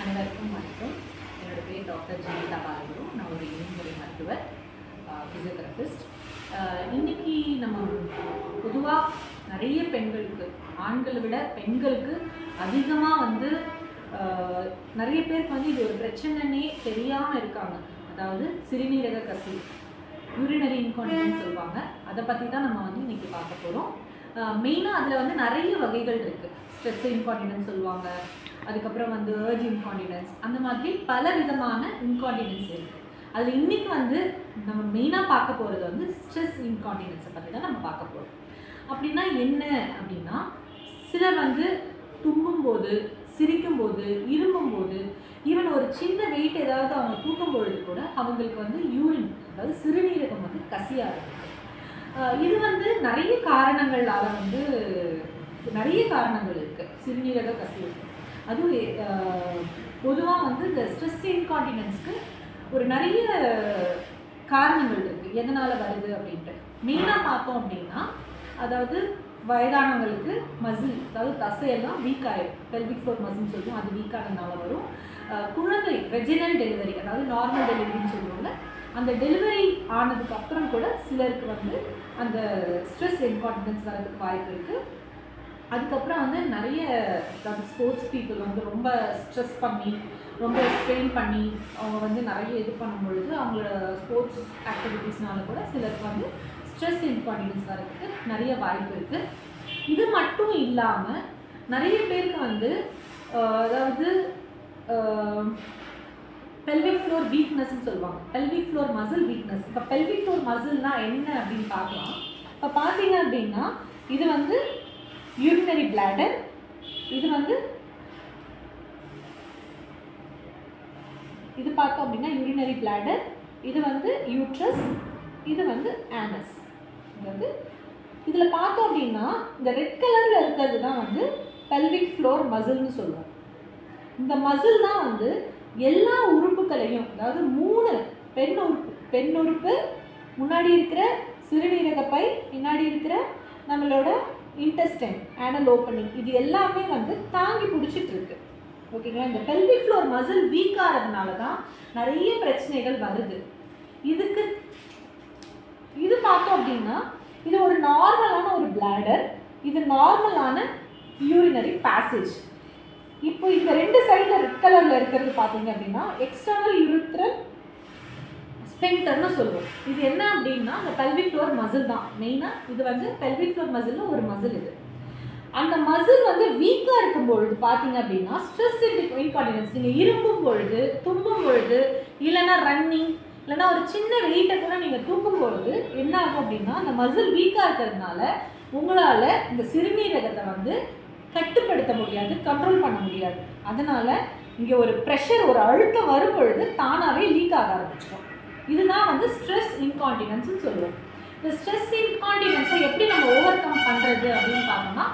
அனைவருக்கும் வணக்கம். என்னோட பேர் டாக்டர் ஜெனிதா பாலகுரு. நான் ஒரு இளமுறை மருத்துவர், ஃபிசியோதெரபிஸ்ட். இன்றைக்கி நம்ம பொதுவாக நிறைய பெண்களுக்கு, ஆண்களை விட பெண்களுக்கு அதிகமாக நிறைய பேருக்கு இது ஒரு பிரச்சனைனே தெரியாமல் இருக்காங்க. அதாவது சிறுநீரக கசிவு, யூரினரி இன்கான்டினன்ஸ் சொல்லுவாங்க. அதை பற்றி தான் நம்ம இன்றைக்கி பார்க்க போகிறோம். மெயினாக அதில் நிறைய வகைகள் இருக்குது. ஸ்ட்ரெஸ் இன்கான்டினன்ஸ் சொல்லுவாங்க, அதுக்கப்புறம் ஏர்ஜ் இன்கான்டினன்ஸ், அந்த மாதிரி பல விதமான இன்கான்டினன்ஸ் இருக்குது. அதில் இன்றைக்கி நம்ம மெயினாக பார்க்க போகிறது ஸ்ட்ரெஸ் இன்கான்டினன்ஸை பற்றி தான் நம்ம பார்க்க போகிறோம். அப்படின்னா என்ன அப்படின்னா, சிலர் தும்பும்போது, சிரிக்கும்போது, இருமும்போது, ஈவன் ஒரு சின்ன வெயிட் ஏதாவது அவங்க தூக்கும்பொழுது கூட அவங்களுக்கு யூரின், அதாவது சிறுநீரகம் கசிய ஆரம்பிக்கும். இது நிறைய காரணங்களால் நிறைய காரணங்கள் இருக்குது சிறுநீரக கசிவு. அதுவும் பொதுவாக இந்த ஸ்ட்ரெஸ் இன்கான்டினன்ஸ்க்கு ஒரு நிறைய காரணங்கள் இருக்குது, எதனால் வருது அப்படின்ட்டு. மெயினாக பார்த்தோம் அப்படின்னா, அதாவது வயதானவங்களுக்கு மசில், அதாவது தசையெல்லாம் வீக் ஆகிடும். பெல்விக் ஃப்ளோர் மசில்னு சொல்லுவோம், அது வீக் ஆனதுனால வரும். குழந்தை வெஜினல் டெலிவரி, அதாவது நார்மல் டெலிவரின்னு சொல்லுவாங்க, அந்த டெலிவரி ஆனதுக்கு அப்புறம் கூட சிலருக்கு அந்த ஸ்ட்ரெஸ் இன்கான்டினன்ஸ் வரதுக்கு வாய்ப்பு இருக்குது. அதுக்கப்புறம் நிறைய, அதாவது ஸ்போர்ட்ஸ் பீப்புள் ரொம்ப ஸ்ட்ரெஸ் பண்ணி, ரொம்ப ஸ்ட்ரெயின் பண்ணி அவங்க நிறைய இது பண்ணும்பொழுது அவங்களோட ஸ்போர்ட்ஸ் ஆக்டிவிட்டீஸ்னால கூட சிலருக்கு ஸ்ட்ரெஸ் இன்கான்டினன்ஸ் வரதுக்கு நிறைய வாய்ப்பு இருக்குது. இது மட்டும் இல்லாமல் நிறைய பேருக்கு அதாவது பெல்விக் ஃப்ளோர் வீக்னஸ்ன்னு சொல்லுவாங்க, பெல்விக் ஃப்ளோர் மசில் வீக்னஸ். இப்போ பெல்விக் ஃப்ளோர் மசில்னால் என்ன அப்படின்னு பார்க்கலாம். இப்போ பார்த்தீங்க அப்படின்னா, இது யூரினரி பிளாடர், இது பார்த்தோம் அப்படின்னா யூரினரி பிளாடர், இது யூட்ரஸ், இது ஆனஸ். இதில் பார்த்தோம் அப்படின்னா இந்த ரெட் கலரில் இருக்கிறது தான் பெல்விக் ஃப்ளோர் மசில்னு சொல்லுவோம். இந்த மசில் தான் எல்லா உறுப்புகளையும், அதாவது 3 பெண் உறுப்பு, முன்னாடி இருக்கிற சிறுநீரக பை, பின்னாடி இருக்கிற நம்மளோட இன்டெஸ்டைன், ஆனல் ஓப்பனிங், இது எல்லாமே தாங்கி பிடிச்சிட்டு இருக்கு. ஓகேங்களா? இந்த பெல்விக் ஃப்ளோர் மசில் வீக் ஆகிறதுனால தான் நிறைய பிரச்சனைகள் வருது. இது பார்த்தோம் அப்படின்னா, இது ஒரு நார்மலான ஒரு பிளாடர், இது நார்மலான யூரினரி பேசேஜ். இப்போ இந்த 2 சைடில் ரெட் கலரில் இருக்கிறது பார்த்தீங்க அப்படின்னா எக்ஸ்டர்னல் யூரித்ரல் ஸ்பிங்க்டர்னு சொல்லுவோம். இது என்ன அப்படின்னா அந்த பெல்விக் ஃப்ளோர் மசில் தான் மெயினாக. இது பெல்விக் ஃப்ளோர் மசிலில் ஒரு மசில். இது அந்த மசில் வீக்காக இருக்கும் பொழுது பார்த்தீங்க அப்படின்னா ஸ்ட்ரெஸ் இன்கான்டினன்ஸ், நீங்கள் இரும்பும் பொழுது, தும்பும் பொழுது, இல்லைன்னா ரன்னிங், இல்லைன்னா ஒரு சின்ன வெயிட்டை கூட நீங்கள் தூக்கும் பொழுது என்ன ஆகும் அப்படின்னா, அந்த மசில் வீக்காக இருக்கிறதுனால உங்களால் இந்த சிறுநீரகத்தை கட்டுப்படுத்த முடியாது, கண்ட்ரோல் பண்ண முடியாது. அதனால் இங்கே ஒரு ப்ரெஷர், ஒரு அழுத்தம் வரும் பொழுது தானாகவே லீக் ஆக ஆரம்பிச்சிடும். இதுதான் ஸ்ட்ரெஸ் இன்கான்டினன்ஸ்னு சொல்லுவோம். இந்த ஸ்ட்ரெஸ் இன்கான்டினன்ஸை எப்படி நம்ம ஓவர் கம் பண்ணுறது அப்படின்னு பார்த்தோம்னா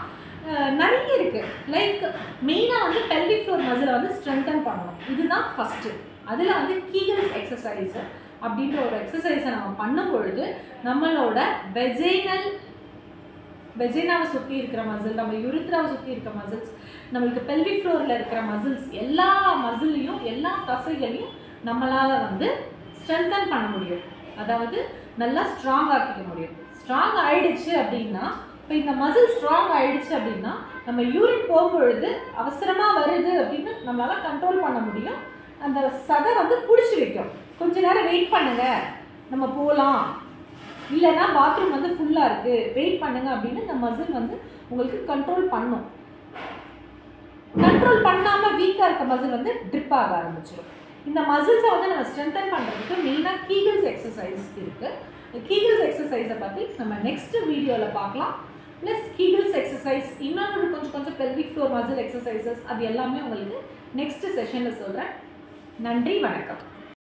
நிறைய இருக்குது. லைக் மெயினாக பெல்விக் ஃப்ளோர் மசிலை ஸ்ட்ரென்தன் பண்ணணும். இதுதான் ஃபஸ்ட்டு. அதில் கீகல்ஸ் எக்ஸசைஸ் அப்படின்ற ஒரு எக்ஸசைஸை நம்ம பண்ணும் பொழுது நம்மளோட வெஜைனாவை சுற்றி இருக்கிற மசில், நம்ம யூரித்ராவை சுற்றி இருக்கிற மசில்ஸ், நம்மளுக்கு பெல்விக் ஃப்ளோரில் இருக்கிற மசில்ஸ், எல்லா மசிலையும், எல்லா தசைகளையும் நம்மளால் ஸ்ட்ரென்தன் பண்ண முடியும். அதாவது நல்லா ஸ்ட்ராங் ஆக்கிக்க முடியும். ஸ்ட்ராங் ஆகிடுச்சு அப்படின்னா, இப்போ இந்த மசில் ஸ்ட்ராங் ஆகிடுச்சு அப்படின்னா நம்ம யூரின் போகும்பொழுது அவசரமாக வருது அப்படின்னு நம்மளால் கண்ட்ரோல் பண்ண முடியும். அந்த சதை பிடிச்சி வைக்கும். கொஞ்ச நேரம் வெயிட் பண்ணுங்கள், நம்ம போகலாம், இல்லைன்னா பாத்ரூம் ஃபுல்லாக இருக்குது, வெயிட் பண்ணுங்கள் அப்படின்னு இந்த மசில் உங்களுக்கு கண்ட்ரோல் பண்ணும். கண்ட்ரோல் பண்ணாமல் வீக்காக இருக்க மசில் ட்ரிப் ஆக ஆரம்பிச்சிடும். இந்த மசில்ஸை நம்ம ஸ்ட்ரென்தன் பண்ணுறதுக்கு மெயினாக கீகல்ஸ் எக்ஸசைஸ் இருக்குது. கீகல்ஸ் எக்ஸசைஸை பற்றி நம்ம நெக்ஸ்ட் வீடியோவில் பார்க்கலாம். ப்ளஸ் கீகல்ஸ் எக்ஸசைஸ், இன்னொன்று கொஞ்சம் பெல்விக் ஃப்ளோர் மசில் எக்ஸசைசஸ், அது எல்லாமே உங்களுக்கு நெக்ஸ்ட் செஷனில் சொல்கிறேன். நன்றி, வணக்கம்.